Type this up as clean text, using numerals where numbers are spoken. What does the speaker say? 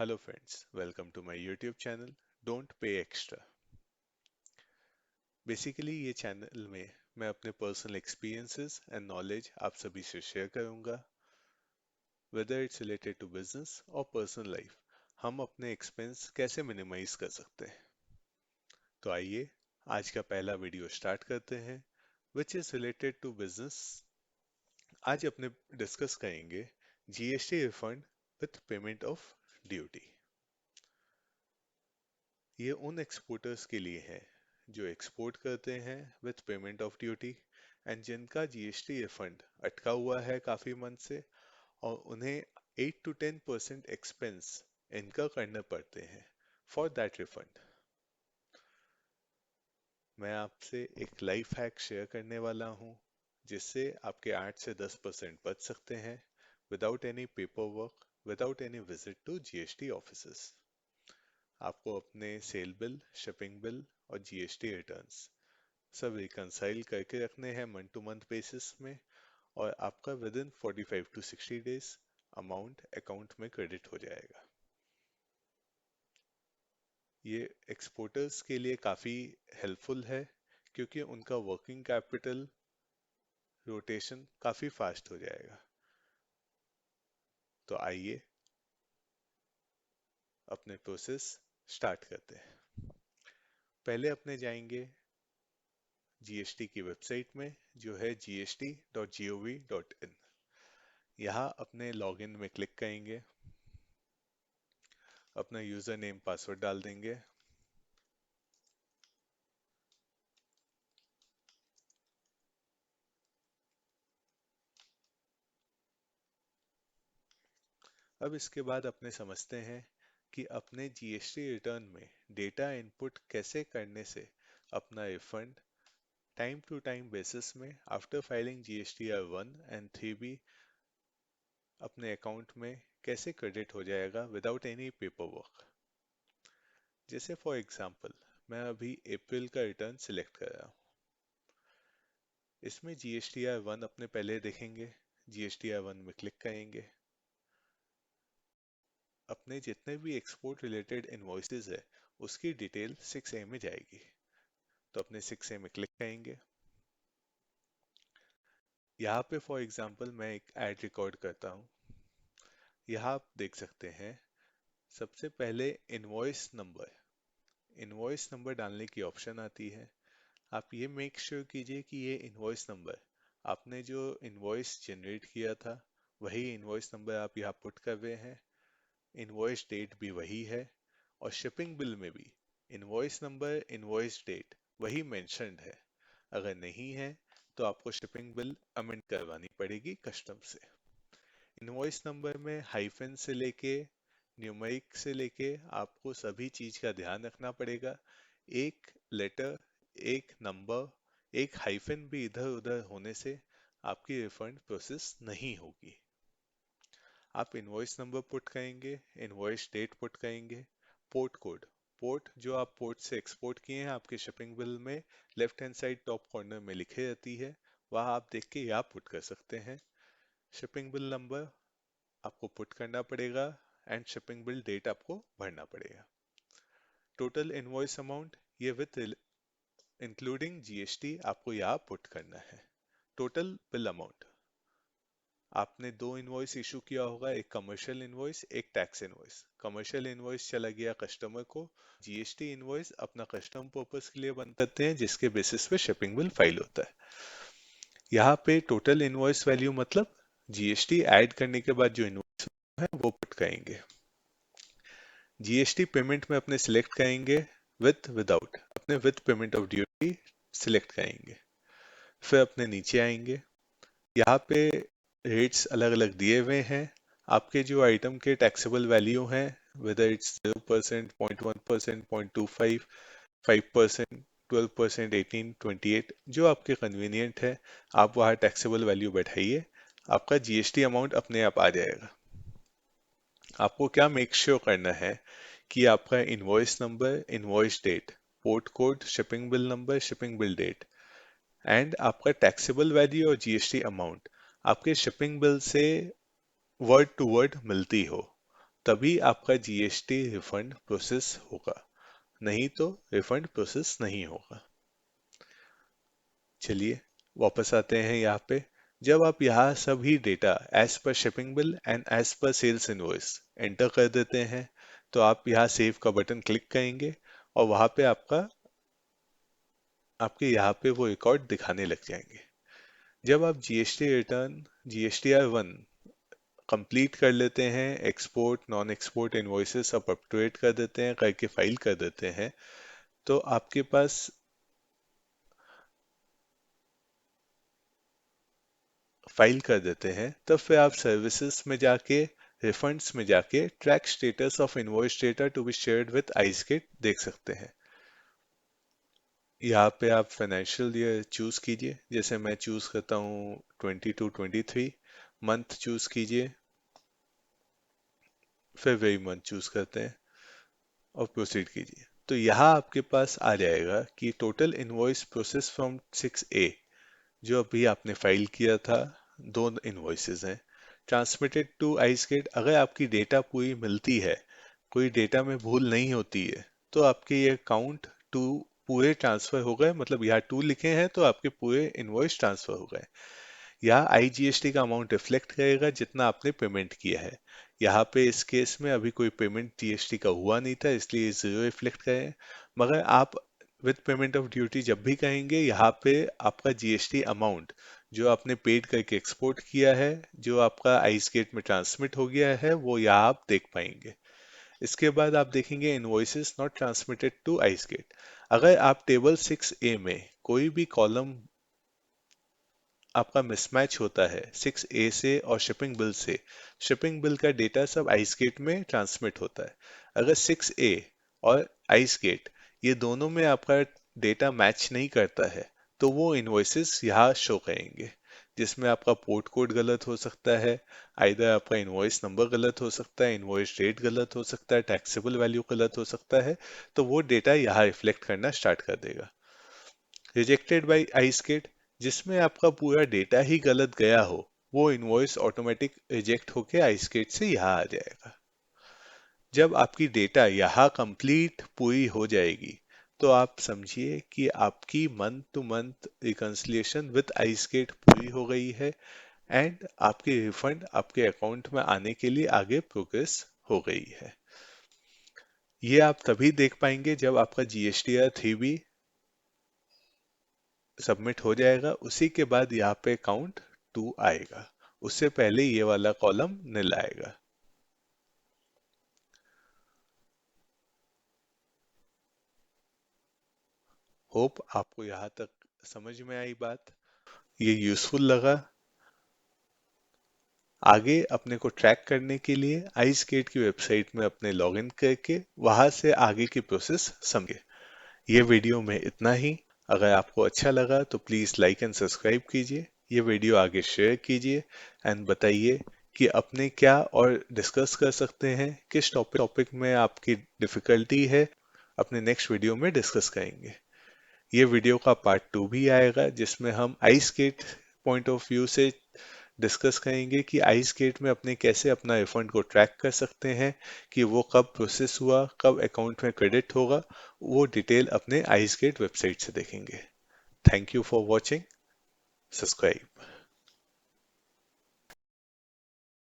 Hello friends, welcome to my YouTube channel don't pay extra. Basically ये channel में मैं अपने पर्सनल एक्सपीरियंसेस एंड नॉलेज आप सभी से शेयर करूंगा, whether it's related to business और पर्सनल लाइफ। हम अपने एक्सपेंस कैसे मिनिमाइज कर सकते हैं। तो आइए आज का पहला वीडियो स्टार्ट करते हैं, which is related to business. आज अपने डिस्कस करेंगे GST refund with payment of duty. ये उन एक्सपोर्टर्स के लिए है जो एक्सपोर्ट करते हैं with payment of duty and जिनका जीएसटी रिफंड अटका हुआ है काफी मंथ से, और उन्हें 8 to 10% एक्सपेंस इनका करने पड़ते हैं फॉर दैट रिफंड। मैं आपसे एक लाइफ हैक शेयर करने वाला हूँ जिससे आपके 8 से 10% बच सकते हैं without any paper work, without any visit to GST offices. आपको अपने सेल बिल, शिपिंग बिल और जीएसटी रिटर्न्स सब रिकंसाइल करके रखने हैं मंथ टू मंथ बेसिस में, और आपका with in 45 to 60 days amount account में क्रेडिट हो जाएगा। ये एक्सपोर्टर्स के लिए काफ़ी हेल्पफुल है क्योंकि उनका वर्किंग कैपिटल रोटेशन काफ़ी फास्ट हो जाएगा। तो आइए अपने प्रोसेस स्टार्ट करते हैं। पहले अपने जाएंगे जीएसटी की वेबसाइट में जो है gst.gov.in। यहाँ अपने लॉगिन में क्लिक करेंगे, अपना यूजर नेम पासवर्ड डाल देंगे। अब इसके बाद अपने समझते हैं कि अपने जीएसटी रिटर्न में डेटा इनपुट कैसे करने से अपना refund time to time basis में after filing GSTR 1 and 3B अपने अकाउंट में कैसे क्रेडिट हो जाएगा विदाउट एनी पेपर वर्क। जैसे फॉर एग्जांपल मैं अभी अप्रैल का रिटर्न सिलेक्ट कर रहा हूँ। इसमें GSTR 1 अपने पहले देखेंगे, GSTR 1 में क्लिक करेंगे। अपने जितने भी एक्सपोर्ट रिलेटेड इनवॉइसेस है उसकी डिटेल 6A में जाएगी। तो अपने 6A में क्लिक करेंगे। यहाँ पे फॉर एग्जांपल मैं एक ऐड रिकॉर्ड करता हूँ। यहाँ आप देख सकते हैं सबसे पहले इनवॉइस नंबर डालने की ऑप्शन आती है। आप ये मेक श्योर कीजिए कि ये इनवॉइस नंबर आपने जो इनवॉइस जनरेट किया था वही इनवॉइस नंबर आप यहाँ पुट कर रहे हैं, इनवॉइस डेट भी वही है, और शिपिंग बिल में भी इनवॉइस नंबर इनवॉइस डेट वही मेंशन्ड है। अगर नहीं है तो आपको शिपिंग बिल अमेंड करवानी पड़ेगी कस्टम से। इनवॉइस नंबर में हाइफन से लेके न्यूमेरिक से लेके आपको सभी चीज का ध्यान रखना पड़ेगा। एक लेटर, एक नंबर, एक हाइफन भी इधर उधर होने से आपकी रिफंड प्रोसेस नहीं होगी। आप इनवॉइस नंबर पुट करेंगे, इनवॉइस डेट पुट करेंगे, पोर्ट कोड, पोर्ट जो आप पोर्ट से एक्सपोर्ट किए हैं आपके शिपिंग बिल में left hand side top corner में लिखे रहती है, वहां आप देख के यहाँ पुट कर सकते हैं। शिपिंग बिल नंबर आपको पुट करना पड़ेगा एंड शिपिंग बिल डेट आपको भरना पड़ेगा। टोटल इनवॉइस अमाउंट ये विद इंक्लूडिंग जीएसटी आपको यहाँ पुट करना है। टोटल बिल अमाउंट आपने दो इनवॉइस इशू किया होगा, एक कमर्शियल इनवॉइस, एक टैक्स इनवॉइस। कमर्शियल इनवॉइस चला गया कस्टमर को, जीएसटी इनवॉइस अपना कस्टम पर्पस के लिए बन करते हैं जिसके बेसिस पे शिपिंग बिल फाइल होता है। यहाँ पे टोटल इनवॉइस वैल्यू मतलब जीएसटी ऐड करने के बाद जो इनवॉइस है वो पुट करेंगे। जीएसटी पेमेंट में अपने सिलेक्ट करेंगे विथ विदाउट, अपने with payment of duty select करेंगे। फिर अपने नीचे आएंगे, यहाँ पे रेट्स अलग अलग दिए हुए हैं। आपके जो आइटम के टैक्सेबल वैल्यू हैं, वेदर इट्स 0%, 0.1%, 0.25, 5%, 12%, 18, 28, जो आपके कन्वीनियंट है आप वहाँ टैक्सेबल वैल्यू बैठाइए, आपका जीएसटी अमाउंट अपने आप आ जाएगा। आपको क्या मेक श्योर करना है कि आपका invoice number, invoice date, port code, shipping bill number, shipping bill date and आपका टैक्सेबल वैल्यू और जीएसटी अमाउंट आपके शिपिंग बिल से वर्ड टू वर्ड मिलती हो। तभी आपका जीएसटी रिफंड प्रोसेस होगा, नहीं तो रिफंड प्रोसेस नहीं होगा। चलिए वापस आते हैं यहाँ पे। जब आप यहाँ सभी data as per shipping bill and as per sales invoice enter कर देते हैं, तो आप यहाँ सेव का बटन क्लिक करेंगे और वहाँ पे आपके यहाँ पे वो रिकॉर्ड दिखाने लग जाएंगे। जब आप जीएसटी रिटर्न GSTR 1 कंप्लीट कर लेते हैं, एक्सपोर्ट नॉन एक्सपोर्ट इनवॉइसेस सब अप टू डेट कर देते हैं, करके फाइल कर देते हैं, तो आपके पास फाइल कर देते हैं, तब फिर आप सर्विसेज में जाके, रिफंड्स में जाके track status of invoice data to be shared with ICEGATE देख सकते हैं। यहाँ पे आप फाइनेंशियल ईयर चूज कीजिए, जैसे मैं चूज करता हूँ 22-23, मंथ चूज कीजिए, फरवरी मंथ चूज करते हैं और प्रोसीड कीजिए। तो यहाँ आपके पास आ जाएगा कि total invoice process from 6A, जो अभी आपने फाइल किया था, दो इनवॉइसेस हैं, ट्रांसमिटेड टू आइसगेट। अगर आपकी डेटा पूरी मिलती है, कोई डेटा में भूल नहीं होती है, तो आपके ये काउंट टू पूरे ट्रांसफर हो गए, मतलब यहाँ टू लिखे हैं तो आपके पूरे इनवॉइस ट्रांसफर हो गए। यहाँ आईजीएसटी का अमाउंट रिफ्लेक्ट करेगा जितना आपने पेमेंट किया है। यहाँ पे इस केस में अभी कोई पेमेंट जीएसटी का हुआ नहीं था, इसलिए जीरो रिफ्लेक्ट करें। मगर आप विद पेमेंट ऑफ ड्यूटी जब भी कहेंगे, यहाँ पे आपका जीएसटी अमाउंट जो आपने पेड करके एक्सपोर्ट किया है, जो आपका आइस गेट में ट्रांसमिट हो गया है, वो यहाँ आप देख पाएंगे। इसके बाद आप देखेंगे invoices not transmitted to ICEGATE. अगर आप टेबल 6A में कोई भी कॉलम आपका मिसमैच होता है 6A से और शिपिंग बिल से, शिपिंग बिल का डेटा सब आइसगेट में ट्रांसमिट होता है। अगर 6A और आइसगेट ये दोनों में आपका डेटा मैच नहीं करता है, तो वो इनवॉइसेस यहाँ शो करेंगे, जिसमें आपका पोर्ट कोड गलत हो सकता है, आइदर आपका इनवॉइस नंबर गलत हो सकता है, इनवॉइस डेट गलत हो सकता है, टैक्सेबल वैल्यू गलत हो सकता है, तो वो डेटा यहाँ रिफ्लेक्ट करना स्टार्ट कर देगा। रिजेक्टेड बाय आइसकेट, जिसमें आपका पूरा डेटा ही गलत गया हो, वो इनवॉइस ऑटोमेटिक रिजेक्ट होके आइसकेट से यहाँ आ जाएगा। जब आपकी डेटा यहाँ कंप्लीट पूरी हो जाएगी, तो आप समझिए कि आपकी month to month reconciliation with ICEGATE पूरी हो गई है, एंड आपकी रिफंड आपके अकाउंट में आने के लिए आगे प्रोग्रेस हो गई है। ये आप तभी देख पाएंगे जब आपका GSTR 3B सबमिट हो जाएगा, उसी के बाद यहाँ पे काउंट 2 आएगा, उससे पहले ये वाला कॉलम नील आएगा। होप आपको यहाँ तक समझ में आई बात, ये यूजफुल लगा। आगे अपने को ट्रैक करने के लिए आइसगेट की वेबसाइट में अपने लॉगिन करके वहां से आगे की प्रोसेस समझे। ये वीडियो में इतना ही। अगर आपको अच्छा लगा तो प्लीज लाइक एंड सब्सक्राइब कीजिए, ये वीडियो आगे शेयर कीजिए, एंड बताइए कि अपने क्या और डिस्कस कर सकते हैं, किस टॉपिक में आपकी डिफिकल्टी है, अपने नेक्स्ट वीडियो में डिस्कस करेंगे। ये वीडियो का पार्ट 2 भी आएगा, जिसमें हम ice gate point of view से डिस्कस करेंगे कि आइस गेट में अपने कैसे अपना रिफंड को ट्रैक कर सकते हैं, कि वो कब प्रोसेस हुआ, कब अकाउंट में क्रेडिट होगा, वो डिटेल अपने आइस गेट वेबसाइट से देखेंगे। Thank you for watching. Subscribe.